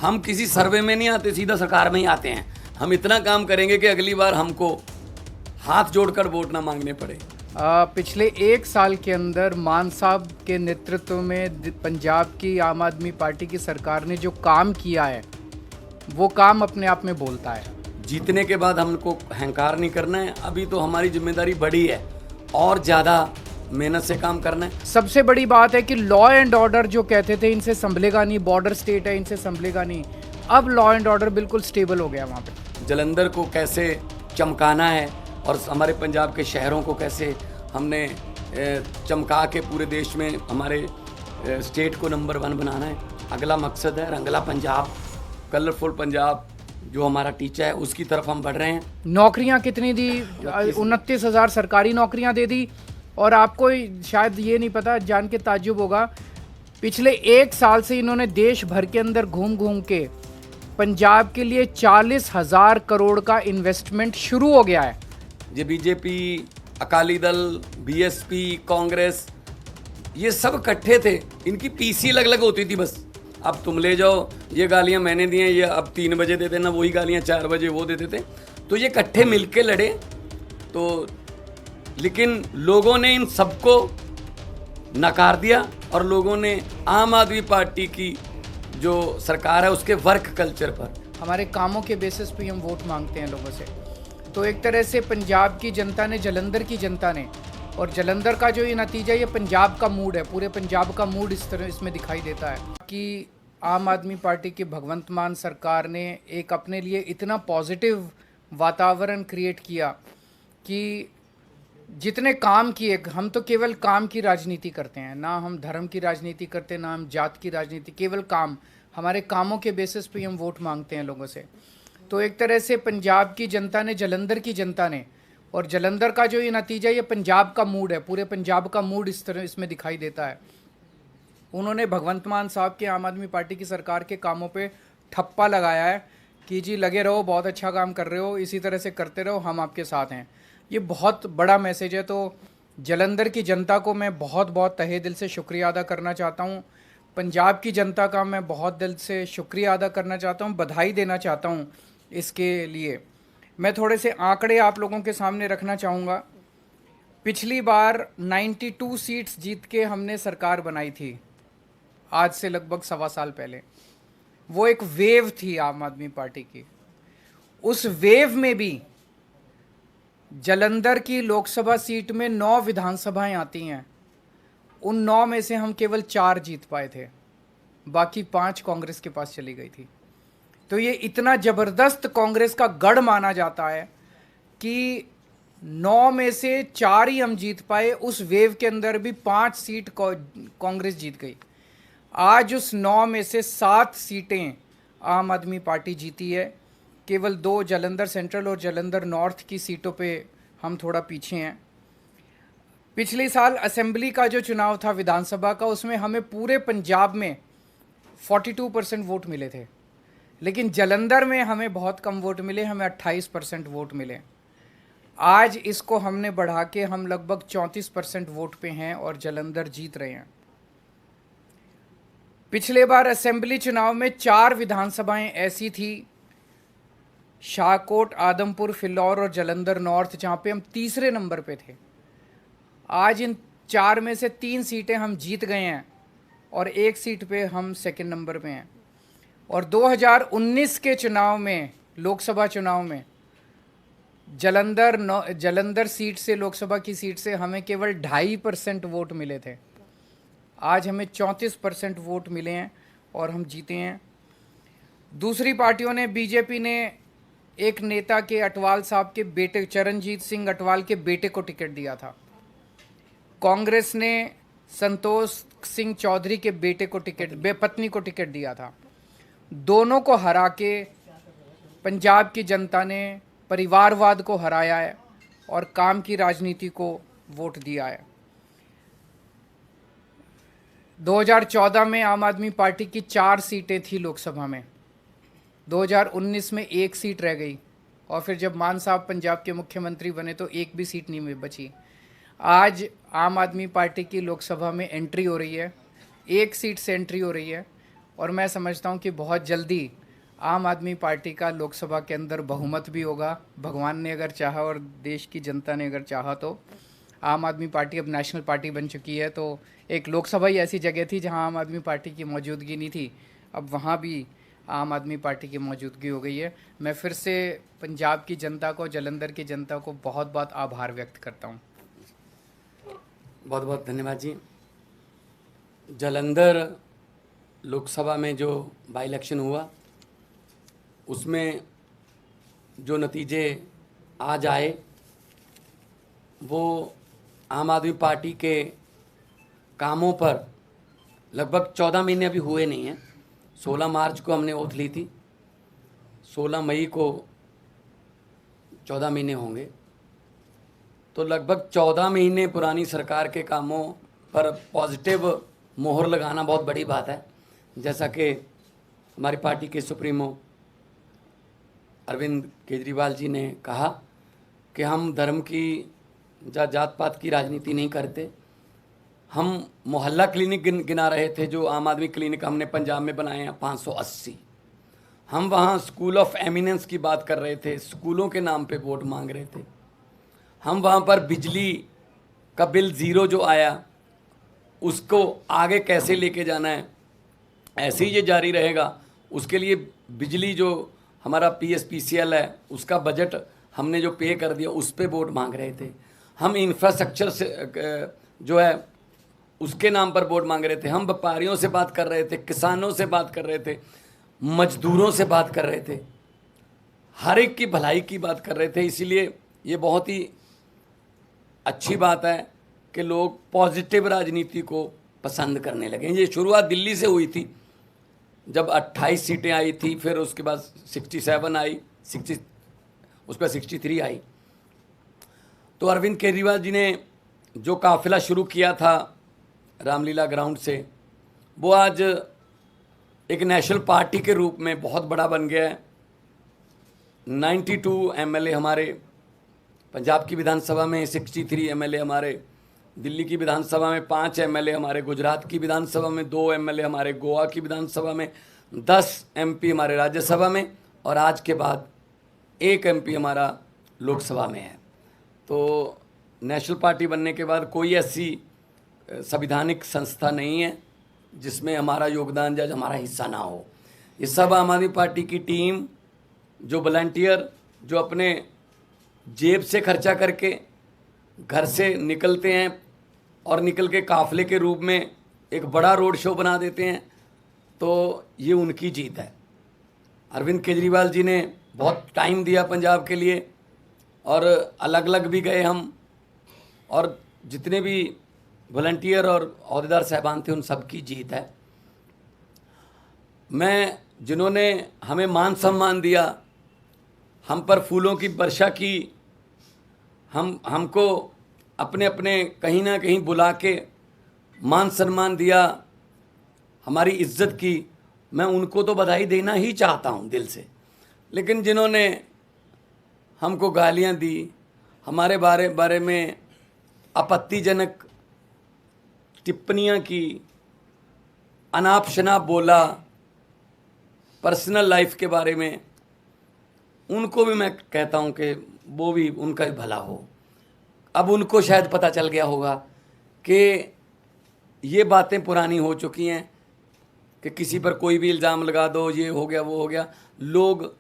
हम किसी सर्वे में नहीं आते, सीधा सरकार में ही आते हैं। हम इतना काम करेंगे कि अगली बार हमको हाथ जोड़कर वोट ना मांगने पड़े। पिछले 1 साल के अंदर मान साहब के नेतृत्व में पंजाब की आम आदमी पार्टी की सरकार ने जो काम किया है वो काम अपने आप में बोलता है। जीतने के बाद हमको अहंकार नहीं करना है, अभी तो हमारी जिम्मेदारी बड़ी है और ज़्यादा मेहनत से काम करना है। सबसे बड़ी बात है कि लॉ एंड ऑर्डर जो कहते थे इनसे संभलेगा नहीं, बॉर्डर स्टेट है इनसे संभलेगा नहीं, अब लॉ एंड ऑर्डर बिल्कुल स्टेबल हो गया वहाँ पे। जलंधर को कैसे चमकाना है और हमारे पंजाब के शहरों को कैसे हमने चमका के पूरे देश में हमारे स्टेट को नंबर 1 बनाना है, अगला मकसद है। रंगला पंजाब, कलरफुल पंजाब जो हमारा टीचा है उसकी तरफ हम बढ़ रहे हैं। नौकरियां कितनी दी? 29,000 सरकारी नौकरियां दे दी। और आपको शायद ये नहीं पता, जान के ताज्जुब होगा, पिछले 1 साल से इन्होंने देश भर के अंदर घूम घूम के पंजाब के लिए 40,000 करोड़ का इन्वेस्टमेंट शुरू हो गया है। ये बीजेपी, अकाली दल, बीएसपी, कांग्रेस, ये सब इकट्ठे थे, इनकी पीसी अलग अलग होती थी बस। अब तुम ले जाओ, ये गालियां मैंने दी हैं, ये अब 3 बजे देते ना, वही गालियां 4 बजे वो देते थे। तो ये इकट्ठे मिलके लड़े। तो लेकिन लोगों ने इन सबको नकार दिया और लोगों ने आम आदमी पार्टी की जो सरकार है उसके वर्क कल्चर पर, हमारे कामों के बेसिस पे हम वोट मांगते हैं लोगों से। तो एक तरह से पंजाब की जनता ने, जलंधर की जनता ने, और जलंधर का जो ये नतीजा, ये पंजाब का मूड है, पूरे पंजाब का मूड इस तरह इसमें दिखाई देता है कि आम आदमी पार्टी की भगवंत मान सरकार ने एक अपने लिए इतना पॉजिटिव वातावरण क्रिएट किया कि जितने काम किए, हम तो केवल काम की राजनीति करते हैं, ना हम धर्म की राजनीति करते, ना हम जात की राजनीति, केवल काम, हमारे कामों के बेसिस पे हम वोट मांगते हैं लोगों से। तो एक तरह से पंजाब की जनता ने, जलंधर की जनता ने, और जलंधर का जो ये नतीजा, ये पंजाब का मूड है, पूरे पंजाब का मूड इस तरह इसमें दिखाई देता है। उन्होंने भगवंत मान साहब के आम आदमी पार्टी की सरकार के कामों पे ठप्पा लगाया है कि जी लगे रहो, बहुत अच्छा काम कर रहे हो, इसी तरह से करते रहो, हम आपके साथ हैं। ये बहुत बड़ा मैसेज है। तो जलंधर की जनता को मैं बहुत बहुत तहे दिल से शुक्रिया अदा करना चाहता हूँ। पंजाब की जनता का मैं बहुत दिल से शुक्रिया अदा करना चाहता हूँ, बधाई देना चाहता हूँ इसके लिए। मैं थोड़े से आंकड़े आप लोगों के सामने रखना चाहूँगा। पिछली बार 92 सीट्स जीत के हमने सरकार बनाई थी, आज से लगभग 1.25 साल पहले। वो एक वेव थी आम आदमी पार्टी की। उस वेव में भी जलंधर की लोकसभा सीट में 9 विधानसभाएं आती हैं, उन 9 में से हम केवल 4 जीत पाए थे, बाकी 5 कांग्रेस के पास चली गई थी। तो ये इतना ज़बरदस्त कांग्रेस का गढ़ माना जाता है कि 9 में से 4 ही हम जीत पाए। उस वेव के अंदर भी 5 सीट कांग्रेस जीत गई। आज उस 9 में से 7 सीटें आम आदमी पार्टी जीती है। केवल 2 जलंधर सेंट्रल और जलंधर नॉर्थ की सीटों पे हम थोड़ा पीछे हैं। पिछले साल असेंबली का जो चुनाव था विधानसभा का, उसमें हमें पूरे पंजाब में 42% वोट मिले थे, लेकिन जलंधर में हमें बहुत कम वोट मिले, हमें 28% वोट मिले। आज इसको हमने बढ़ा के हम लगभग 34% वोट पे हैं और जलंधर जीत रहे हैं। पिछले बार असेंबली चुनाव में 4 विधानसभाएं ऐसी थी, शाहकोट, आदमपुर, फिलौर और जलंधर नॉर्थ, जहाँ पे हम तीसरे नंबर पे थे। आज इन 4 में से 3 सीटें हम जीत गए हैं और 1 सीट पे हम सेकंड नंबर पे हैं। और 2019 के चुनाव में, लोकसभा चुनाव में, जलंधर सीट से, लोकसभा की सीट से हमें केवल 2.5% वोट मिले थे। आज हमें 34% वोट मिले हैं और हम जीते हैं। दूसरी पार्टियों ने, बीजेपी ने एक नेता के, अटवाल साहब के बेटे, चरणजीत सिंह अटवाल के बेटे को टिकट दिया था। कांग्रेस ने संतोष सिंह चौधरी के बेटे को पत्नी को टिकट दिया था। दोनों को हरा के पंजाब की जनता ने परिवारवाद को हराया है और काम की राजनीति को वोट दिया है। 2014 में आम आदमी पार्टी की 4 सीटें थी लोकसभा में, 2019 में 1 सीट रह गई और फिर जब मान साहब पंजाब के मुख्यमंत्री बने तो 1 भी सीट नहीं बची। आज आम आदमी पार्टी की लोकसभा में एंट्री हो रही है, 1 सीट से एंट्री हो रही है और मैं समझता हूँ कि बहुत जल्दी आम आदमी पार्टी का लोकसभा के अंदर बहुमत भी होगा। भगवान ने अगर चाहा और देश की जनता ने अगर चाहा तो आम आदमी पार्टी अब नेशनल पार्टी बन चुकी है। तो एक लोकसभा ही ऐसी जगह थी जहां आम आदमी पार्टी की मौजूदगी नहीं थी, अब वहां भी आम आदमी पार्टी की मौजूदगी हो गई है। मैं फिर से पंजाब की जनता को, जालंधर की जनता को बहुत बहुत आभार व्यक्त करता हूं। बहुत बहुत धन्यवाद जी। जालंधर लोकसभा में जो बाई इलेक्शन हुआ उसमें जो नतीजे आज आए वो आम आदमी पार्टी के कामों पर लगभग 14 महीने अभी हुए नहीं हैं। 16 मार्च को हमने ओथ ली थी, 16 मई को 14 महीने होंगे, तो लगभग 14 महीने पुरानी सरकार के कामों पर पॉजिटिव मोहर लगाना बहुत बड़ी बात है। जैसा कि हमारी पार्टी के सुप्रीमो अरविंद केजरीवाल जी ने कहा कि हम धर्म की या जात पात की राजनीति नहीं करते। हम मोहल्ला क्लिनिक गिना रहे थे, जो आम आदमी क्लिनिक हमने पंजाब में बनाए हैं 580। हम वहाँ स्कूल ऑफ एमिनेंस की बात कर रहे थे, स्कूलों के नाम पे वोट मांग रहे थे। हम वहाँ पर बिजली का बिल ज़ीरो जो आया उसको आगे कैसे लेके जाना है, ऐसे ही ये जारी रहेगा, उसके लिए बिजली जो हमारा PSPCL है उसका बजट हमने जो पे कर दिया उस पे वोट मांग रहे थे। हम इंफ्रास्ट्रक्चर से जो है उसके नाम पर वोट मांग रहे थे। हम व्यापारियों से बात कर रहे थे, किसानों से बात कर रहे थे, मजदूरों से बात कर रहे थे, हर एक की भलाई की बात कर रहे थे। इसीलिए ये बहुत ही अच्छी बात है कि लोग पॉजिटिव राजनीति को पसंद करने लगे। ये शुरुआत दिल्ली से हुई थी, जब 28 सीटें आई थी, फिर उसके बाद 67 आई, 60 उस पर 63 आई। तो अरविंद केजरीवाल जी ने जो काफिला शुरू किया था रामलीला ग्राउंड से, वो आज एक नेशनल पार्टी के रूप में बहुत बड़ा बन गया है। 92 MLA हमारे पंजाब की विधानसभा में, 63 MLA हमारे दिल्ली की विधानसभा में, 5 MLA हमारे गुजरात की विधानसभा में, 2 MLA हमारे गोवा की विधानसभा में, 10 MP हमारे राज्यसभा में, और आज के बाद 1 MP हमारा लोकसभा में है। तो नेशनल पार्टी बनने के बाद कोई ऐसी संवैधानिक संस्था नहीं है जिसमें हमारा योगदान या हमारा हिस्सा ना हो। ये सब आम आदमी पार्टी की टीम, जो वॉलंटियर, जो अपने जेब से खर्चा करके घर से निकलते हैं और निकल के काफ़िले के रूप में एक बड़ा रोड शो बना देते हैं, तो ये उनकी जीत है। अरविंद केजरीवाल जी ने बहुत टाइम दिया पंजाब के लिए, और अलग अलग भी गए हम, और जितने भी वॉलंटियर और अहदेदार साहबान थे उन सब की जीत है। मैं जिन्होंने हमें मान सम्मान दिया, हम पर फूलों की वर्षा की, हमको अपने अपने कहीं ना कहीं बुला के मान सम्मान दिया, हमारी इज्जत की, मैं उनको तो बधाई देना ही चाहता हूँ दिल से। लेकिन जिन्होंने हमको गालियाँ दी, हमारे बारे में आपत्तिजनक टिप्पणियाँ की, अनाप शनाप बोला, पर्सनल लाइफ के बारे में, उनको भी मैं कहता हूँ कि वो भी, उनका भी भला हो। अब उनको शायद पता चल गया होगा कि ये बातें पुरानी हो चुकी हैं कि किसी पर कोई भी इल्ज़ाम लगा दो, ये हो गया वो हो गया। लोग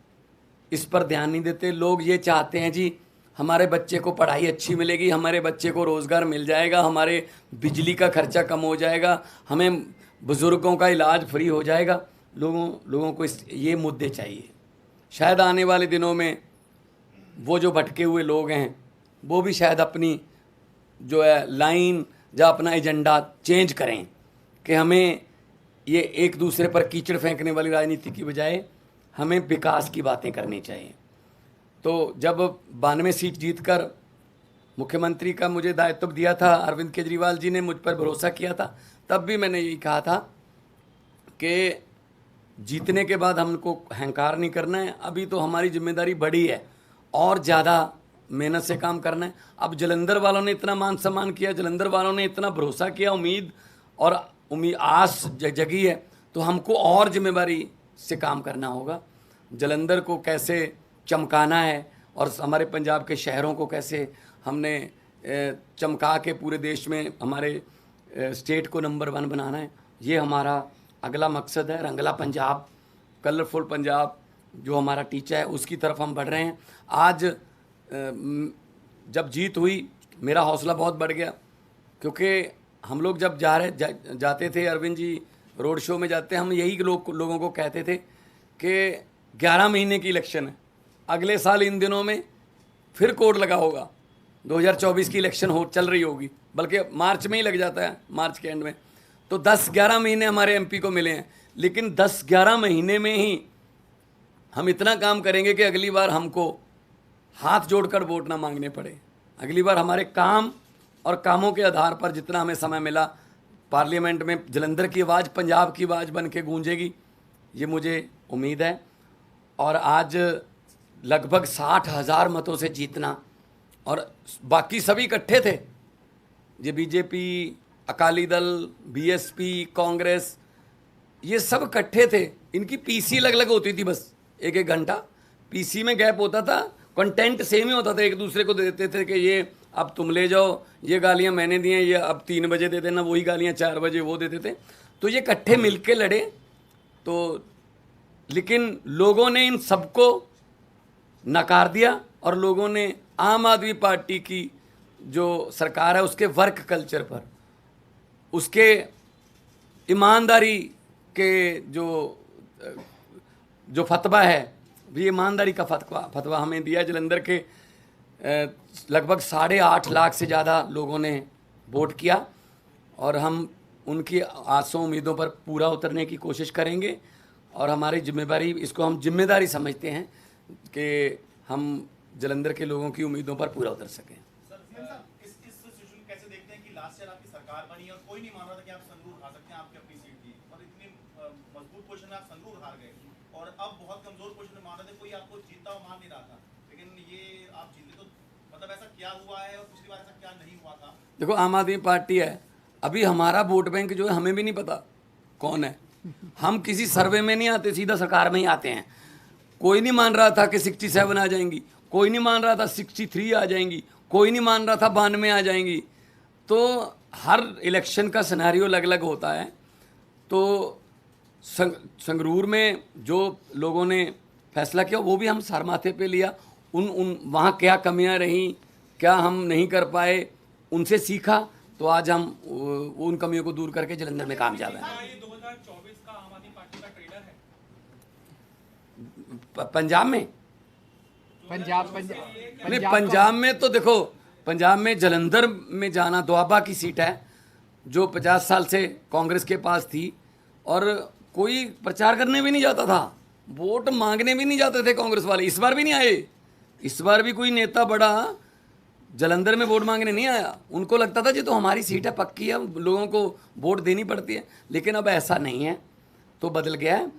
इस पर ध्यान नहीं देते। लोग ये चाहते हैं जी हमारे बच्चे को पढ़ाई अच्छी मिलेगी, हमारे बच्चे को रोज़गार मिल जाएगा, हमारे बिजली का खर्चा कम हो जाएगा, हमें बुज़ुर्गों का इलाज फ्री हो जाएगा। लोगों को ये मुद्दे चाहिए। शायद आने वाले दिनों में वो जो भटके हुए लोग हैं वो भी शायद अपनी जो है लाइन या अपना एजेंडा चेंज करें कि हमें ये एक दूसरे पर कीचड़ फेंकने वाली राजनीति की बजाय हमें विकास की बातें करनी चाहिए। तो जब 92 सीट जीतकर मुख्यमंत्री का मुझे दायित्व दिया था, अरविंद केजरीवाल जी ने मुझ पर भरोसा किया था, तब भी मैंने यही कहा था कि जीतने के बाद हमको अहंकार नहीं करना है। अभी तो हमारी जिम्मेदारी बड़ी है और ज़्यादा मेहनत से काम करना है। अब जालंधर वालों ने इतना मान सम्मान किया, जालंधर वालों ने इतना भरोसा किया, उम्मीद आस जगी है, तो हमको और जिम्मेदारी से काम करना होगा। जलंधर को कैसे चमकाना है और हमारे पंजाब के शहरों को कैसे हमने चमका के पूरे देश में हमारे स्टेट को नंबर 1 बनाना है, ये हमारा अगला मकसद है। रंगला पंजाब, कलरफुल पंजाब जो हमारा टीचा है, उसकी तरफ हम बढ़ रहे हैं। आज जब जीत हुई मेरा हौसला बहुत बढ़ गया, क्योंकि हम लोग जब जाते थे, अरविंद जी रोड शो में जाते, हम यही लोगों को कहते थे कि 11 महीने की इलेक्शन है, अगले साल इन दिनों में फिर कोड लगा होगा, 2024 की इलेक्शन चल रही होगी, बल्कि मार्च में ही लग जाता है, मार्च के एंड में। तो 10-11 महीने हमारे एमपी को मिले हैं, लेकिन 10-11 महीने में ही हम इतना काम करेंगे कि अगली बार हमको हाथ जोड़कर वोट ना मांगने पड़े। अगली बार हमारे काम और कामों के आधार पर जितना हमें समय मिला, पार्लियामेंट में जलंधर की आवाज़ पंजाब की आवाज़ बन के गूंजेगी, ये मुझे उम्मीद है। और आज लगभग 60,000 मतों से जीतना, और बाकी सभी इकट्ठे थे, ये बीजेपी, अकाली दल, बीएसपी, कांग्रेस, ये सब इकट्ठे थे। इनकी पीसी अलग अलग होती थी, बस 1-1 घंटा पीसी में गैप होता था, कंटेंट सेम ही होता था, एक दूसरे को दे देते थे कि ये अब तुम ले जाओ, ये गालियाँ मैंने दी हैं, ये अब 3 बजे दे देना, वही गालियाँ 4 बजे वो देते थे। तो ये इकट्ठे मिलके लड़े। तो लेकिन लोगों ने इन सबको नकार दिया, और लोगों ने आम आदमी पार्टी की जो सरकार है उसके वर्क कल्चर पर, उसके ईमानदारी के जो फतवा है, ये ईमानदारी का फतवा हमें दिया। जलंधर के लगभग 8.5 लाख से ज़्यादा लोगों ने वोट किया, और हम उनकी आसों उम्मीदों पर पूरा उतरने की कोशिश करेंगे। और हमारी जिम्मेदारी, इसको हम जिम्मेदारी समझते हैं कि हम जलंधर के लोगों की उम्मीदों पर पूरा उतर सकें। इस सिचुएशन कैसे देखते हैं कि लास्ट ईयर आपकी सरकार बनी और कोई नहीं मान रहा था कि आप संगरूर हार सकते हैं, आपकी अपनी सीट थी, और इतनी मजबूत पोजीशन में आप संगरूर हार गए, और अब बहुत कमजोर पोजीशन में मान रहे थे, कोई आपको जीतता हुआ मान नहीं रहा था, लेकिन ये आप जीते। तो मतलब ऐसा क्या हुआ है और पिछली बार ऐसा क्या नहीं हुआ था? देखो, आम आदमी पार्टी है, अभी हमारा वोट बैंक जो है हमें भी नहीं पता कौन है। हम किसी सर्वे में नहीं आते, सीधा सरकार में ही आते हैं। कोई नहीं मान रहा था कि 67 आ जाएंगी, कोई नहीं मान रहा था 63 आ जाएंगी, कोई नहीं मान रहा था 92 आ जाएंगी। तो हर इलेक्शन का सिनेरियो अलग अलग होता है। तो संगरूर में जो लोगों ने फैसला किया वो भी हम सर माथे पे लिया। वहाँ क्या कमियां रहीं, क्या हम नहीं कर पाए, उनसे सीखा। तो आज हम उन कमियों को दूर करके जलंधर में कामयाब हैं। ये 2024 का आम आदमी पार्टी का ट्रेलर है पंजाब में, नहीं पंजाब में तो देखो, पंजाब में जलंधर में जाना दोआबा की सीट है, जो 50 साल से कांग्रेस के पास थी, और कोई प्रचार करने भी नहीं जाता था, वोट मांगने भी नहीं जाते थे कांग्रेस वाले। इस बार भी नहीं आए, इस बार भी कोई नेता बड़ा जलंधर में वोट मांगने नहीं आया। उनको लगता था जी तो हमारी सीट है, पक्की है, लोगों को वोट देनी पड़ती है। लेकिन अब ऐसा नहीं है, तो बदल गया है।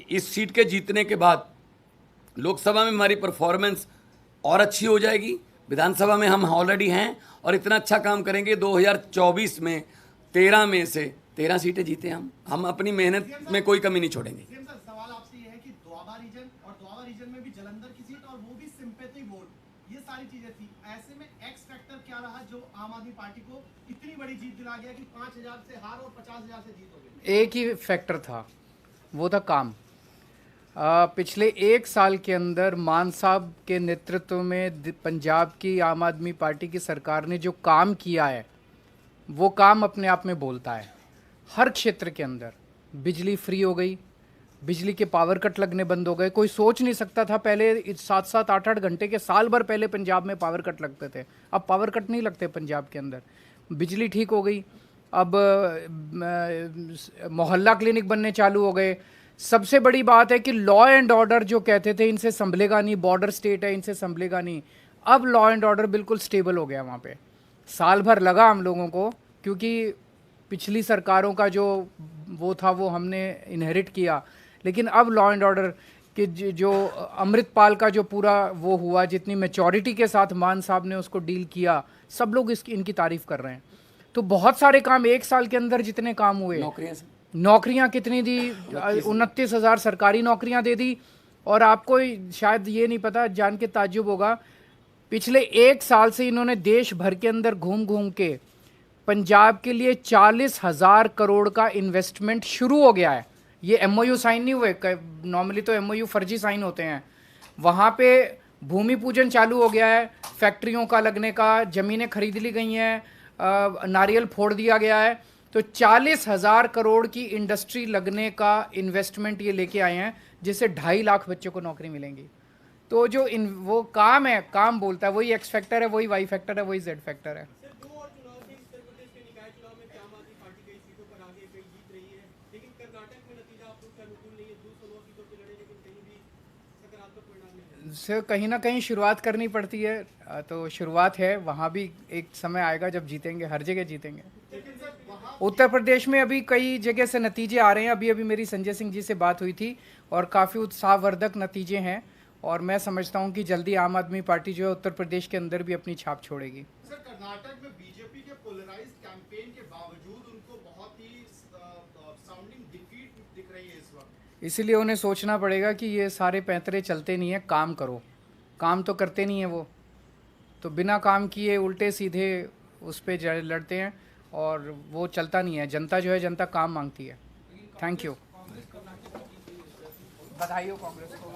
इस सीट के जीतने के बाद लोकसभा में हमारी परफॉर्मेंस और अच्छी हो जाएगी, विधानसभा में हम ऑलरेडी हैं, और इतना अच्छा काम करेंगे 2024 में 13 में से 13 सीटें जीते हम अपनी मेहनत में कोई कमी नहीं छोड़ेंगे। सर, सवाल आपसे ये है कि दोआबा रीजन, और दोआबा रीजन में भी जलंधर की सीट, और वो भी सिंपैथी वोट, ये सारी चीजें थी। ऐसे में एक्स फैक्टर क्या रहा जो आम आदमी पार्टी को इतनी बड़ी जीत दिला गया कि 5,000 से हार और 50,000 से जीत हो गई? एक ही फैक्टर था, वो था काम। पिछले 1 साल के अंदर मान साहब के नेतृत्व में पंजाब की आम आदमी पार्टी की सरकार ने जो काम किया है, वो काम अपने आप में बोलता है। हर क्षेत्र के अंदर बिजली फ्री हो गई, बिजली के पावर कट लगने बंद हो गए। कोई सोच नहीं सकता था पहले 7-7, 8-8 घंटे के, साल भर पहले पंजाब में पावर कट लगते थे, अब पावर कट नहीं लगते पंजाब के अंदर। बिजली ठीक हो गई, अब मोहल्ला क्लिनिक बनने चालू हो गए। सबसे बड़ी बात है कि लॉ एंड ऑर्डर जो कहते थे इनसे संभलेगा नहीं, बॉर्डर स्टेट है इनसे संभलेगा नहीं, अब लॉ एंड ऑर्डर बिल्कुल स्टेबल हो गया वहाँ पे। साल भर लगा हम लोगों को, क्योंकि पिछली सरकारों का जो वो था वो हमने इनहेरिट किया, लेकिन अब लॉ एंड ऑर्डर के जो अमृतपाल का जो पूरा वो हुआ, जितनी मैच्योरिटी के साथ मान साहब ने उसको डील किया, सब लोग इनकी तारीफ कर रहे हैं। तो बहुत सारे काम 1 साल के अंदर जितने काम हुए, नौकरियां कितनी दी? 29,000 सरकारी नौकरियां दे दी। और आपको शायद ये नहीं पता, जान के ताज्जुब होगा, पिछले 1 साल से इन्होंने देश भर के अंदर घूम घूम के पंजाब के लिए 40,000 करोड़ का इन्वेस्टमेंट शुरू हो गया है। ये एमओयू साइन नहीं हुए, नॉर्मली तो एमओयू फर्जी साइन होते हैं। वहाँ पे भूमि पूजन चालू हो गया है, फैक्ट्रियों का लगने का, ज़मीनें खरीद ली गई हैं, नारियल फोड़ दिया गया है। तो 40,000 करोड़ की इंडस्ट्री लगने का इन्वेस्टमेंट ये लेके आए हैं, जिससे 2.5 लाख बच्चों को नौकरी मिलेंगी। तो जो वो काम है, काम बोलता है, वही एक्स फैक्टर है, वही वाई फैक्टर है, वही जेड फैक्टर है। सर, 2 और चुनाव थे उत्तर प्रदेश के निकाय चुनाव में आम आदमी पार्टी कई सीटों पर आगे, कई जीत रही है, लेकिन कर्नाटक में नतीजा आप लोग के अनुकूल नहीं है। 209 सीटों पर लड़े, लेकिन कहीं भी सकारात्मक परिणाम नहीं है। से कहीं ना कहीं शुरुआत करनी पड़ती है, तो शुरुआत है, वहाँ भी एक समय आएगा जब जीतेंगे, हर जगह जीतेंगे। उत्तर प्रदेश में अभी कई जगह से नतीजे आ रहे हैं। अभी मेरी संजय सिंह जी से बात हुई थी और काफ़ी उत्साहवर्धक नतीजे हैं, और मैं समझता हूं कि जल्दी आम आदमी पार्टी जो है उत्तर प्रदेश के अंदर भी अपनी छाप छोड़ेगी। सर, कर्नाटक में बीजेपी के पोलराइज्ड कैंपेन के बावजूद उनको बहुत ही साउंडिंग डिफीट दिख रही है इस वक्त। इसीलिए उन्हें सोचना पड़ेगा कि ये सारे पैंतरे चलते नहीं है, काम करो। काम तो करते नहीं है वो, तो बिना काम किए उल्टे सीधे उस पर लड़ते हैं, और वो चलता नहीं है। जनता जो है, जनता काम मांगती है। Thank you. बधाई हो कांग्रेस को।